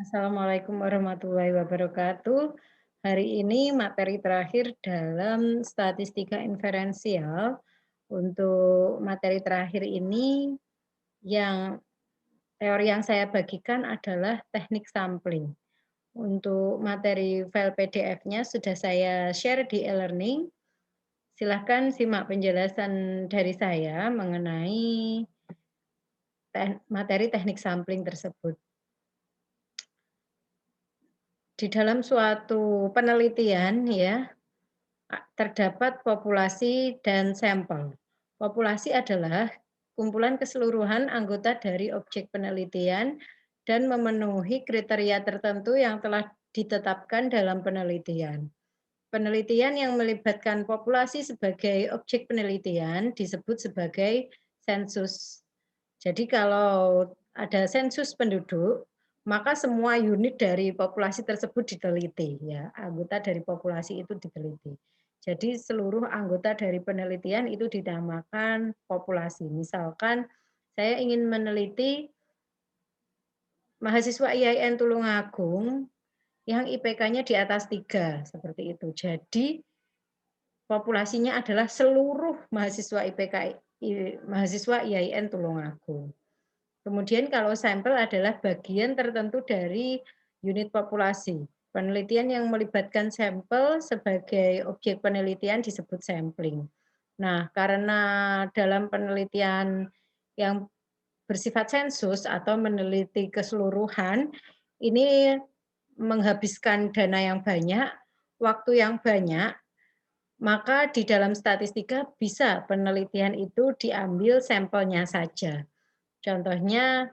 Assalamualaikum warahmatullahi wabarakatuh. Hari ini materi terakhir dalam statistika inferensial. Untuk materi terakhir ini yang teori yang saya bagikan adalah teknik sampling. Untuk materi file PDF-nya sudah saya share di e-learning. Silahkan simak penjelasan dari saya mengenai materi teknik sampling tersebut. Di dalam suatu penelitian ya, terdapat populasi dan sampel. Populasi adalah kumpulan keseluruhan anggota dari objek penelitian dan memenuhi kriteria tertentu yang telah ditetapkan dalam penelitian. Penelitian yang melibatkan populasi sebagai objek penelitian disebut sebagai sensus. Jadi kalau ada sensus penduduk, maka semua unit dari populasi tersebut diteliti ya, anggota dari populasi itu diteliti. Jadi seluruh anggota dari penelitian itu dinamakan populasi. Misalkan saya ingin meneliti mahasiswa IAIN Tulungagung yang IPK-nya di atas 3, seperti itu. Jadi populasinya adalah seluruh mahasiswa mahasiswa IAIN Tulungagung. Kemudian kalau sampel adalah bagian tertentu dari unit populasi. Penelitian yang melibatkan sampel sebagai objek penelitian disebut sampling. Nah, karena dalam penelitian yang bersifat sensus atau meneliti keseluruhan, ini menghabiskan dana yang banyak, waktu yang banyak, maka di dalam statistika bisa penelitian itu diambil sampelnya saja. Contohnya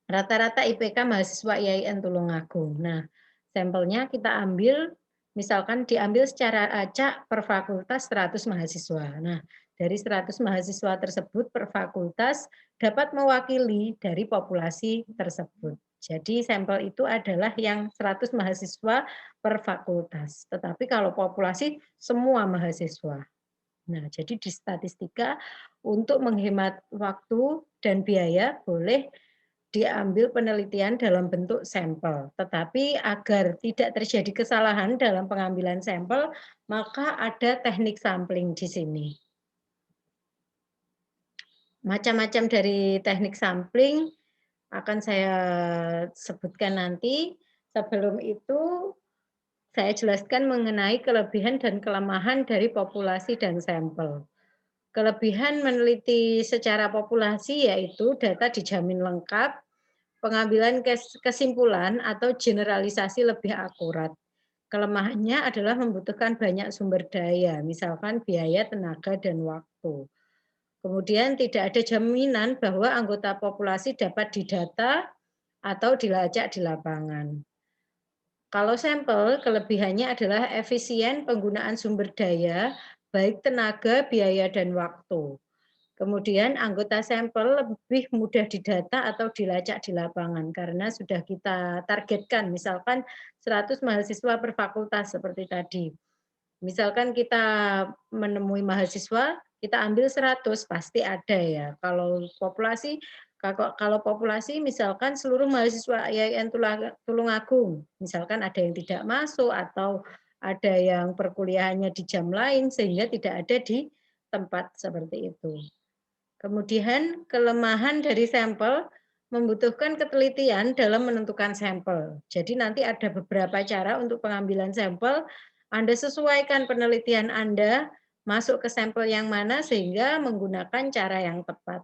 rata-rata IPK mahasiswa IAIN Tulungagung. Nah, sampelnya kita ambil, misalkan diambil secara acak per fakultas 100 mahasiswa. Nah, dari 100 mahasiswa tersebut per fakultas dapat mewakili dari populasi tersebut. Jadi sampel itu adalah yang 100 mahasiswa per fakultas. Tetapi kalau populasi semua mahasiswa. Nah, jadi di statistika untuk menghemat waktu dan biaya boleh diambil penelitian dalam bentuk sampel. Tetapi agar tidak terjadi kesalahan dalam pengambilan sampel, maka ada teknik sampling di sini. Macam-macam dari teknik sampling akan saya sebutkan nanti. Sebelum itu, saya jelaskan mengenai kelebihan dan kelemahan dari populasi dan sampel. Kelebihan meneliti secara populasi yaitu data dijamin lengkap, pengambilan kesimpulan atau generalisasi lebih akurat. Kelemahannya adalah membutuhkan banyak sumber daya, misalkan biaya, tenaga, dan waktu. Kemudian tidak ada jaminan bahwa anggota populasi dapat didata atau dilacak di lapangan. Kalau sampel, kelebihannya adalah efisien penggunaan sumber daya, baik tenaga, biaya, dan waktu. Kemudian anggota sampel lebih mudah didata atau dilacak di lapangan karena sudah kita targetkan, misalkan 100 mahasiswa per fakultas seperti tadi. Misalkan kita menemui mahasiswa, kita ambil 100 pasti ada ya. Kalau populasi misalkan seluruh mahasiswa IAIN Tulungagung, misalkan ada yang tidak masuk atau ada yang perkuliahannya di jam lain sehingga tidak ada di tempat seperti itu. Kemudian kelemahan dari sampel membutuhkan ketelitian dalam menentukan sampel. Jadi nanti ada beberapa cara untuk pengambilan sampel. Anda sesuaikan penelitian Anda masuk ke sampel yang mana sehingga menggunakan cara yang tepat.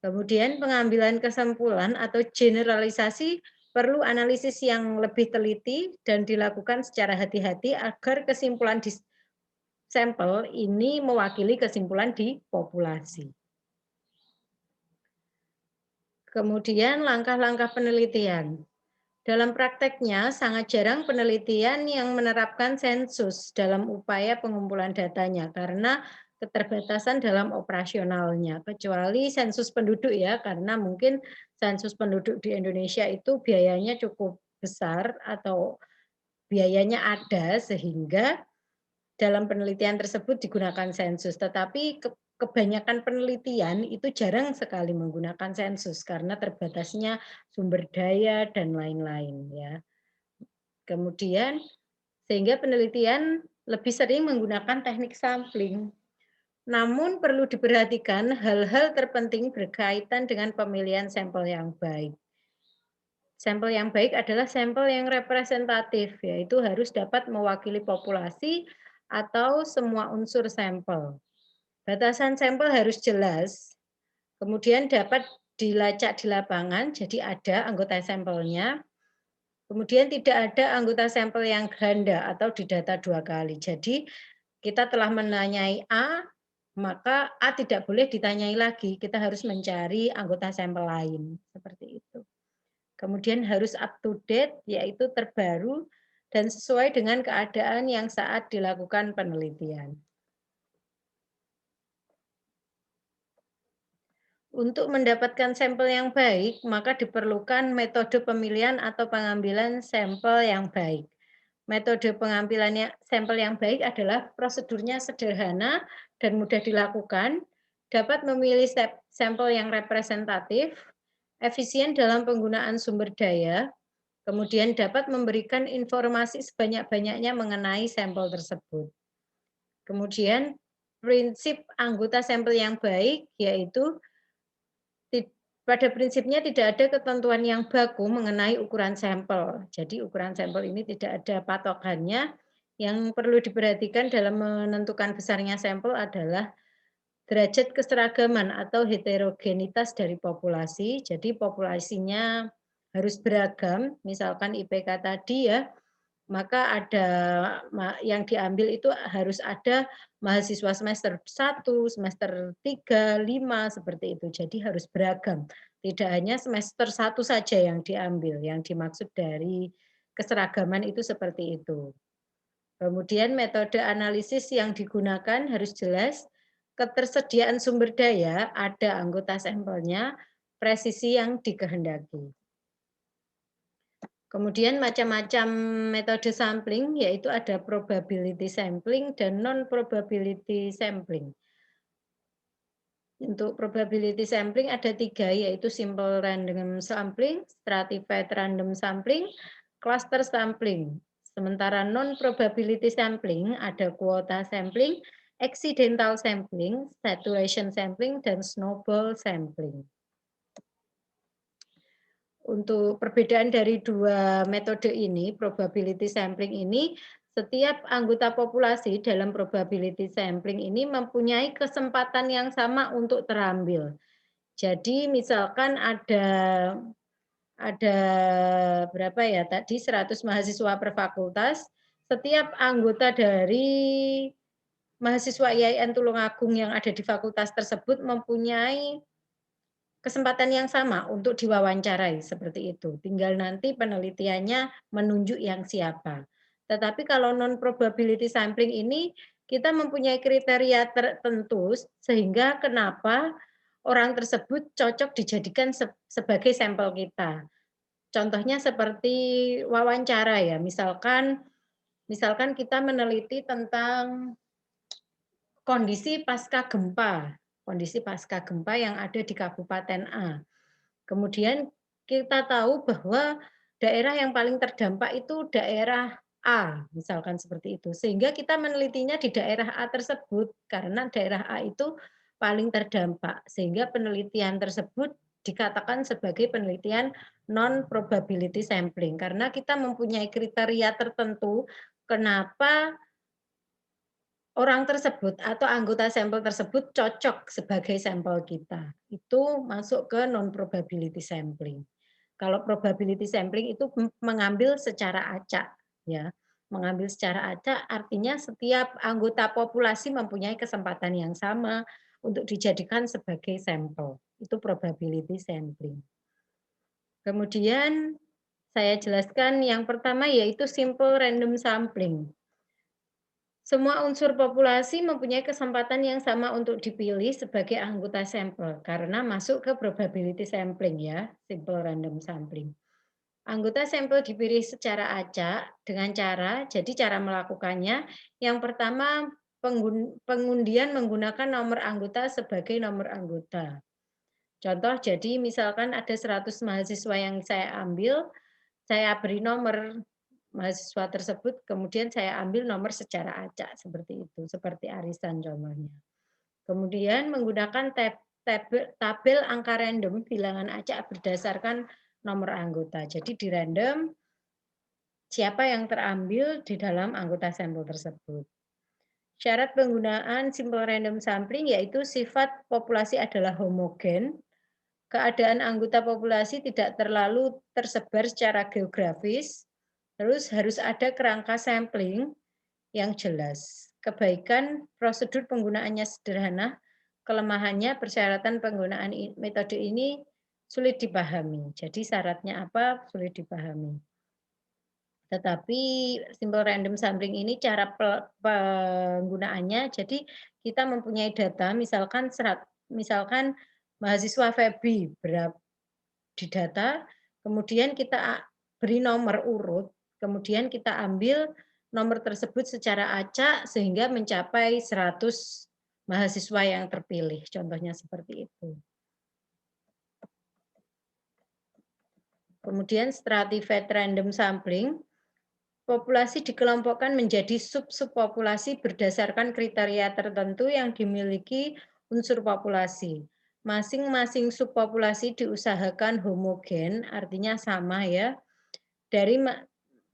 Kemudian pengambilan kesimpulan atau generalisasi perlu analisis yang lebih teliti dan dilakukan secara hati-hati agar kesimpulan di sampel ini mewakili kesimpulan di populasi. Kemudian langkah-langkah penelitian. Dalam prakteknya, sangat jarang penelitian yang menerapkan sensus dalam upaya pengumpulan datanya karena keterbatasan dalam operasionalnya, kecuali sensus penduduk ya, karena mungkin sensus penduduk di Indonesia itu biayanya cukup besar atau biayanya ada sehingga dalam penelitian tersebut digunakan sensus. Tetapi kebanyakan penelitian itu jarang sekali menggunakan sensus karena terbatasnya sumber daya dan lain-lain ya. Kemudian sehingga penelitian lebih sering menggunakan teknik sampling. Namun perlu diperhatikan hal-hal terpenting berkaitan dengan pemilihan sampel yang baik. Sampel yang baik adalah sampel yang representatif, yaitu harus dapat mewakili populasi atau semua unsur sampel. Batasan sampel harus jelas, kemudian dapat dilacak di lapangan, jadi ada anggota sampelnya. Kemudian tidak ada anggota sampel yang ganda atau didata 2 kali. Jadi kita telah menanyai A, maka A tidak boleh ditanyai lagi, kita harus mencari anggota sampel lain, seperti itu. Kemudian harus up to date, yaitu terbaru dan sesuai dengan keadaan yang saat dilakukan penelitian. Untuk mendapatkan sampel yang baik, maka diperlukan metode pemilihan atau pengambilan sampel yang baik. Metode pengambilannya sampel yang baik adalah prosedurnya sederhana dan mudah dilakukan, dapat memilih sampel yang representatif, efisien dalam penggunaan sumber daya, kemudian dapat memberikan informasi sebanyak-banyaknya mengenai sampel tersebut. Kemudian prinsip anggota sampel yang baik yaitu pada prinsipnya tidak ada ketentuan yang baku mengenai ukuran sampel. Jadi ukuran sampel ini tidak ada patokannya. Yang perlu diperhatikan dalam menentukan besarnya sampel adalah derajat keseragaman atau heterogenitas dari populasi. Jadi populasinya harus beragam, misalkan IPK tadi ya, maka ada yang diambil itu harus ada mahasiswa semester 1, semester 3, 5 seperti itu. Jadi harus beragam. Tidak hanya semester 1 saja yang diambil, yang dimaksud dari keseragaman itu seperti itu. Kemudian metode analisis yang digunakan harus jelas, ketersediaan sumber daya, ada anggota sampelnya, presisi yang dikehendaki. Kemudian macam-macam metode sampling, yaitu ada probability sampling dan non-probability sampling. Untuk probability sampling ada 3, yaitu simple random sampling, stratified random sampling, cluster sampling. Sementara non-probability sampling ada quota sampling, accidental sampling, saturation sampling, dan snowball sampling. Untuk perbedaan dari dua metode ini, probability sampling ini, setiap anggota populasi dalam probability sampling ini mempunyai kesempatan yang sama untuk terambil. Jadi misalkan ada berapa ya tadi 100 mahasiswa per fakultas, setiap anggota dari mahasiswa IAIN Tulungagung yang ada di fakultas tersebut mempunyai kesempatan yang sama untuk diwawancarai seperti itu. Tinggal nanti penelitiannya menunjuk yang siapa. Tetapi kalau non probability sampling ini kita mempunyai kriteria tertentu sehingga kenapa orang tersebut cocok dijadikan sebagai sampel kita. Contohnya seperti wawancara ya, misalkan kita meneliti tentang kondisi pasca gempa yang ada di Kabupaten A. Kemudian kita tahu bahwa daerah yang paling terdampak itu daerah A, misalkan seperti itu. Sehingga kita menelitinya di daerah A tersebut karena daerah A itu paling terdampak. Sehingga penelitian tersebut dikatakan sebagai penelitian non probability sampling karena kita mempunyai kriteria tertentu kenapa orang tersebut atau anggota sampel tersebut cocok sebagai sampel kita. Itu masuk ke non probability sampling. Kalau probability sampling itu mengambil secara acak ya. Mengambil secara acak artinya setiap anggota populasi mempunyai kesempatan yang sama untuk dijadikan sebagai sampel. Itu probability sampling. Kemudian saya jelaskan yang pertama yaitu simple random sampling. Semua unsur populasi mempunyai kesempatan yang sama untuk dipilih sebagai anggota sampel karena masuk ke probability sampling ya, simple random sampling. Anggota sampel dipilih secara acak dengan cara, jadi cara melakukannya yang pertama pengundian menggunakan nomor anggota sebagai nomor anggota. Contoh, jadi misalkan ada 100 mahasiswa yang saya ambil, saya beri nomor mahasiswa tersebut, kemudian saya ambil nomor secara acak, seperti itu, seperti arisan contohnya. Kemudian menggunakan tabel angka random bilangan acak berdasarkan nomor anggota. Jadi di random siapa yang terambil di dalam anggota sampel tersebut. Syarat penggunaan simple random sampling yaitu sifat populasi adalah homogen, keadaan anggota populasi tidak terlalu tersebar secara geografis, terus harus ada kerangka sampling yang jelas. Kebaikan prosedur penggunaannya sederhana, kelemahannya persyaratan penggunaan metode ini sulit dipahami. Jadi syaratnya apa? Sulit dipahami. Tetapi simple random sampling ini cara penggunaannya, jadi kita mempunyai data misalkan misalkan mahasiswa Febi di data, kemudian kita beri nomor urut, kemudian kita ambil nomor tersebut secara acak sehingga mencapai 100 mahasiswa yang terpilih, contohnya seperti itu. Kemudian stratified random sampling, populasi dikelompokkan menjadi sub-subpopulasi berdasarkan kriteria tertentu yang dimiliki unsur populasi. Masing-masing subpopulasi diusahakan homogen, artinya sama ya.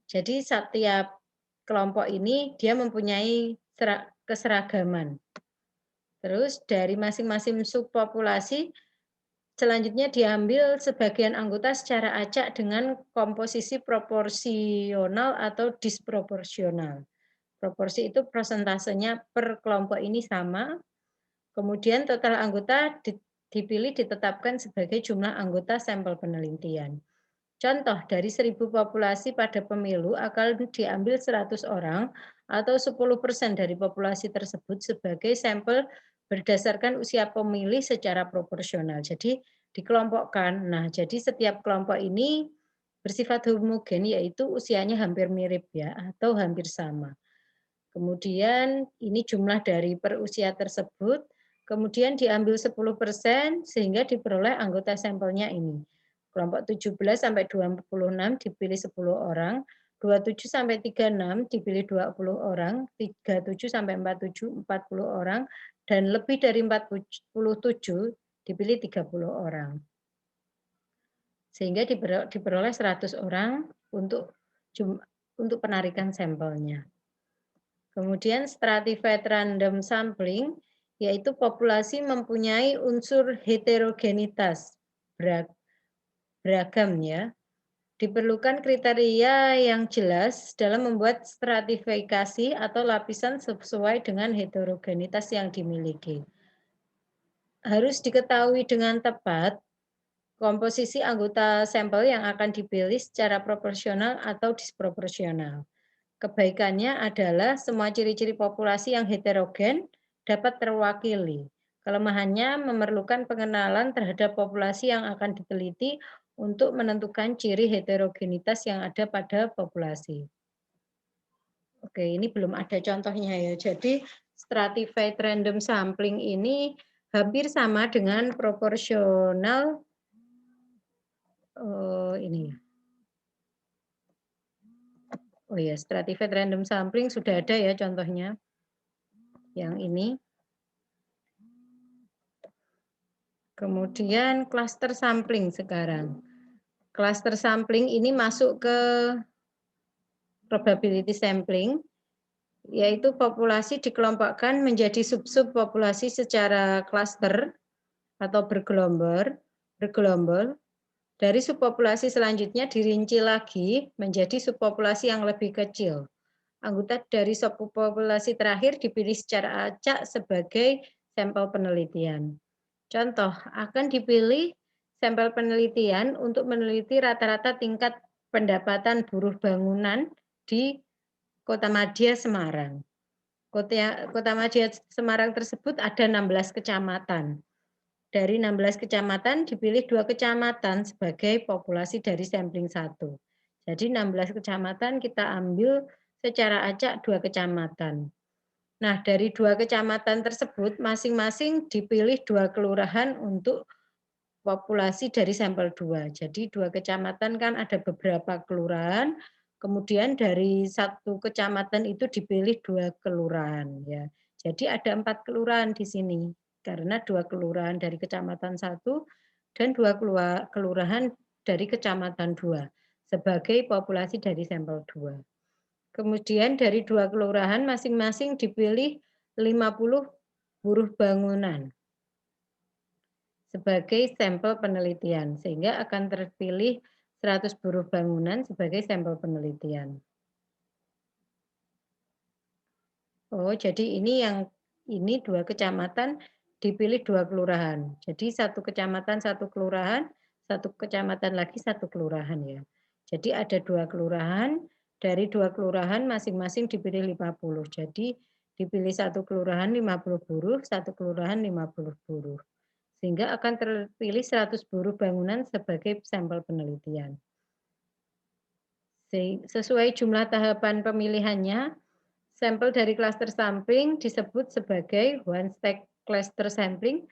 Jadi setiap kelompok ini dia mempunyai keseragaman. Terus dari masing-masing subpopulasi selanjutnya diambil sebagian anggota secara acak dengan komposisi proporsional atau disproporsional. Proporsi itu persentasenya per kelompok ini sama. Kemudian total anggota dipilih ditetapkan sebagai jumlah anggota sampel penelitian. Contoh, dari 1.000 populasi pada pemilu akan diambil 100 orang atau 10% dari populasi tersebut sebagai sampel berdasarkan usia pemilih secara proporsional. Jadi dikelompokkan. Nah, jadi setiap kelompok ini bersifat homogen, yaitu usianya hampir mirip ya, atau hampir sama. Kemudian ini jumlah dari per usia tersebut, kemudian diambil 10% sehingga diperoleh anggota sampelnya ini. Kelompok 17 sampai 26 dipilih 10 orang, 27 sampai 36 dipilih 20 orang, 37 sampai 47 40 orang, dan lebih dari 47 dipilih 30 orang. Sehingga diperoleh 100 orang untuk penarikan sampelnya. Kemudian stratified random sampling, yaitu populasi mempunyai unsur heterogenitas beragam ya. Diperlukan kriteria yang jelas dalam membuat stratifikasi atau lapisan sesuai dengan heterogenitas yang dimiliki. Harus diketahui dengan tepat komposisi anggota sampel yang akan dipilih secara proporsional atau disproporsional. Kebaikannya adalah semua ciri-ciri populasi yang heterogen dapat terwakili. Kelemahannya memerlukan pengenalan terhadap populasi yang akan diteliti untuk menentukan ciri heterogenitas yang ada pada populasi. Oke, ini belum ada contohnya ya. Jadi stratified random sampling ini hampir sama dengan proporsional ini. Oh ya, stratified random sampling sudah ada ya contohnya. Yang ini. Kemudian cluster sampling sekarang. Cluster sampling ini masuk ke probability sampling, yaitu populasi dikelompokkan menjadi sub-sub populasi secara cluster atau bergelombol. Dari subpopulasi selanjutnya dirinci lagi menjadi subpopulasi yang lebih kecil. Anggota dari subpopulasi terakhir dipilih secara acak sebagai sampel penelitian. Contoh, akan dipilih sampel penelitian untuk meneliti rata-rata tingkat pendapatan buruh bangunan di Kota Madya Semarang. Kota Madya Semarang tersebut ada 16 kecamatan. Dari 16 kecamatan dipilih 2 kecamatan sebagai populasi dari sampling 1. Jadi 16 kecamatan kita ambil secara acak 2 kecamatan. Nah, dari 2 kecamatan tersebut masing-masing dipilih 2 kelurahan untuk populasi dari sampel 2. Jadi 2 kecamatan kan ada beberapa kelurahan, kemudian dari 1 kecamatan itu dipilih 2 kelurahan ya. Jadi ada 4 kelurahan di sini, karena 2 kelurahan dari kecamatan 1 dan 2 kelurahan dari kecamatan 2 sebagai populasi dari sampel 2. Kemudian dari 2 kelurahan masing-masing dipilih 50 buruh bangunan sebagai sampel penelitian, sehingga akan terpilih 100 buruh bangunan sebagai sampel penelitian. Oh, jadi ini 2 kecamatan dipilih 2 kelurahan. Jadi 1 kecamatan 1 kelurahan, 1 kecamatan lagi 1 kelurahan ya. Jadi ada 2 kelurahan, dari 2 kelurahan masing-masing dipilih 50. Jadi dipilih 1 kelurahan 50 buruh, 1 kelurahan 50 buruh. Sehingga akan terpilih 100 buruh bangunan sebagai sampel penelitian. Sesuai jumlah tahapan pemilihannya, sampel dari klaster sampling disebut sebagai one stack cluster sampling,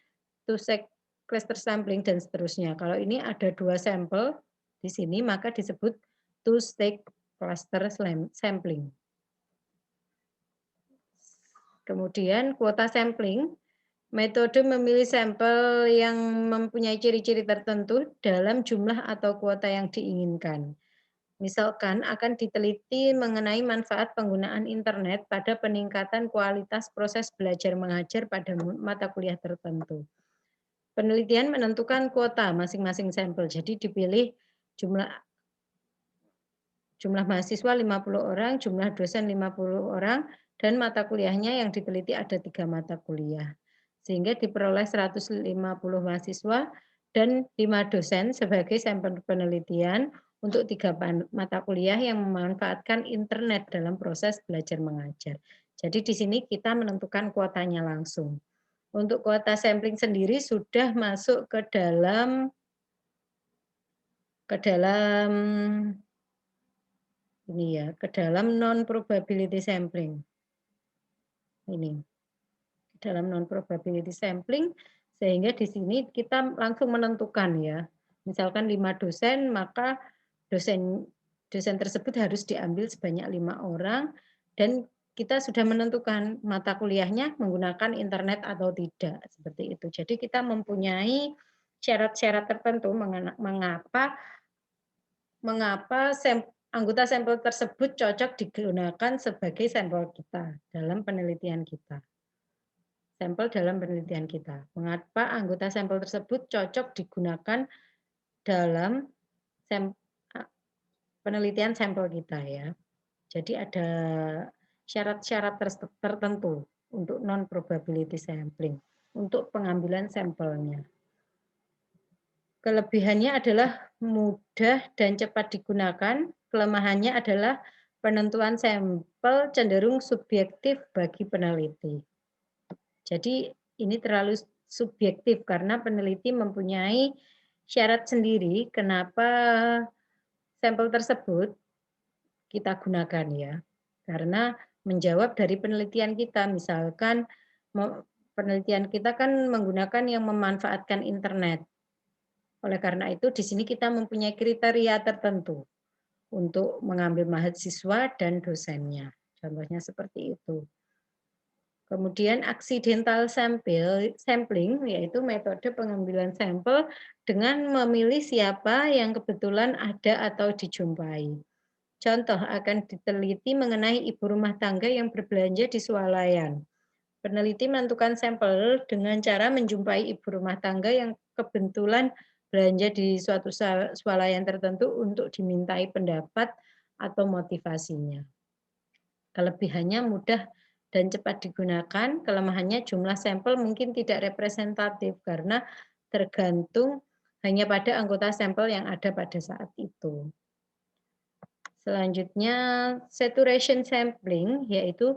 two stack cluster sampling, dan seterusnya. Kalau ini ada 2 sampel di sini, maka disebut two stack cluster sampling. Kemudian kuota sampling, metode memilih sampel yang mempunyai ciri-ciri tertentu dalam jumlah atau kuota yang diinginkan. Misalkan akan diteliti mengenai manfaat penggunaan internet pada peningkatan kualitas proses belajar mengajar pada mata kuliah tertentu. Penelitian menentukan kuota masing-masing sampel, jadi dipilih jumlah mahasiswa 50 orang, jumlah dosen 50 orang, dan mata kuliahnya yang diteliti ada 3 mata kuliah. Sehingga diperoleh 150 mahasiswa dan 5 dosen sebagai sampel penelitian untuk 3 mata kuliah yang memanfaatkan internet dalam proses belajar mengajar. Jadi di sini kita menentukan kuotanya langsung. Untuk kuota sampling sendiri sudah masuk ke dalam ini ya, ke dalam non probability sampling. Ini. Dalam non probability sampling, sehingga di sini kita langsung menentukan ya. Misalkan 5 dosen, maka dosen tersebut harus diambil sebanyak 5 orang, dan kita sudah menentukan mata kuliahnya menggunakan internet atau tidak, seperti itu. Jadi kita mempunyai syarat-syarat tertentu mengapa anggota sampel tersebut cocok digunakan sebagai sampel kita dalam penelitian kita. Sampel dalam penelitian kita. Mengapa anggota sampel tersebut cocok digunakan dalam penelitian sampel kita ya. Jadi ada syarat-syarat tertentu untuk non probability sampling, untuk pengambilan sampelnya. Kelebihannya adalah mudah dan cepat digunakan, kelemahannya adalah penentuan sampel cenderung subjektif bagi peneliti. Jadi ini terlalu subjektif karena peneliti mempunyai syarat sendiri kenapa sampel tersebut kita gunakan ya. Karena menjawab dari penelitian kita, misalkan penelitian kita kan menggunakan yang memanfaatkan internet. Oleh karena itu di sini kita mempunyai kriteria tertentu untuk mengambil mahasiswa dan dosennya. Contohnya seperti itu. Kemudian accidental sampling, yaitu metode pengambilan sampel dengan memilih siapa yang kebetulan ada atau dijumpai. Contoh, akan diteliti mengenai ibu rumah tangga yang berbelanja di swalayan. Peneliti menentukan sampel dengan cara menjumpai ibu rumah tangga yang kebetulan belanja di suatu swalayan tertentu untuk dimintai pendapat atau motivasinya. Kelebihannya mudah dan cepat digunakan, kelemahannya jumlah sampel mungkin tidak representatif karena tergantung hanya pada anggota sampel yang ada pada saat itu. Selanjutnya, saturation sampling, yaitu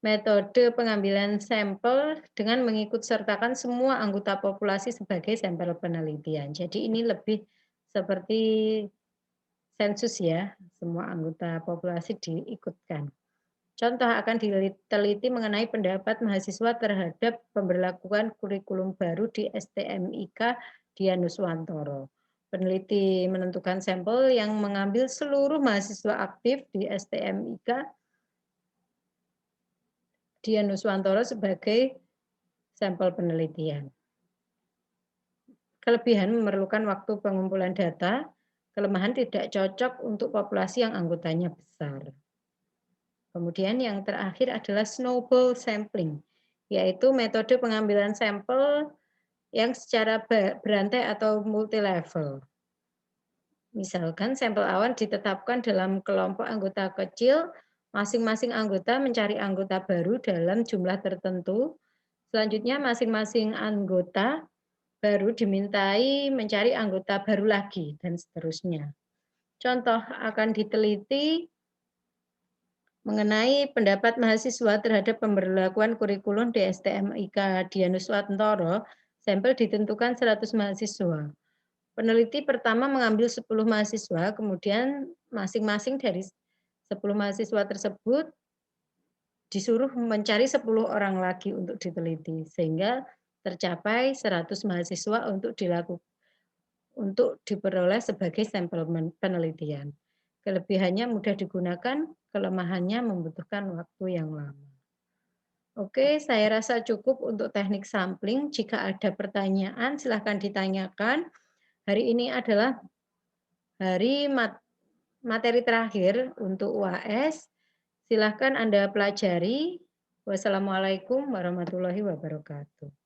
metode pengambilan sampel dengan mengikut sertakan semua anggota populasi sebagai sampel penelitian. Jadi ini lebih seperti sensus ya, semua anggota populasi diikutkan. Contoh akan diteliti mengenai pendapat mahasiswa terhadap pemberlakuan kurikulum baru di STMIK Dianuswantoro. Peneliti menentukan sampel yang mengambil seluruh mahasiswa aktif di STMIK Dianuswantoro sebagai sampel penelitian. Kelebihan memerlukan waktu pengumpulan data, kelemahan tidak cocok untuk populasi yang anggotanya besar. Kemudian yang terakhir adalah snowball sampling, yaitu metode pengambilan sampel yang secara berantai atau multilevel. Misalkan sampel awan ditetapkan dalam kelompok anggota kecil, masing-masing anggota mencari anggota baru dalam jumlah tertentu. Selanjutnya masing-masing anggota baru dimintai mencari anggota baru lagi, dan seterusnya. Contoh akan diteliti mengenai pendapat mahasiswa terhadap pemberlakuan kurikulum di STMIK Dianuswantoro, sampel ditentukan 100 mahasiswa. Peneliti pertama mengambil 10 mahasiswa, kemudian masing-masing dari 10 mahasiswa tersebut disuruh mencari 10 orang lagi untuk diteliti, sehingga tercapai 100 mahasiswa untuk diperoleh sebagai sampel penelitian. Kelebihannya mudah digunakan, kelemahannya membutuhkan waktu yang lama. Oke, saya rasa cukup untuk teknik sampling. Jika ada pertanyaan, silahkan ditanyakan. Hari ini adalah hari materi terakhir untuk UAS. Silahkan Anda pelajari. Wassalamualaikum warahmatullahi wabarakatuh.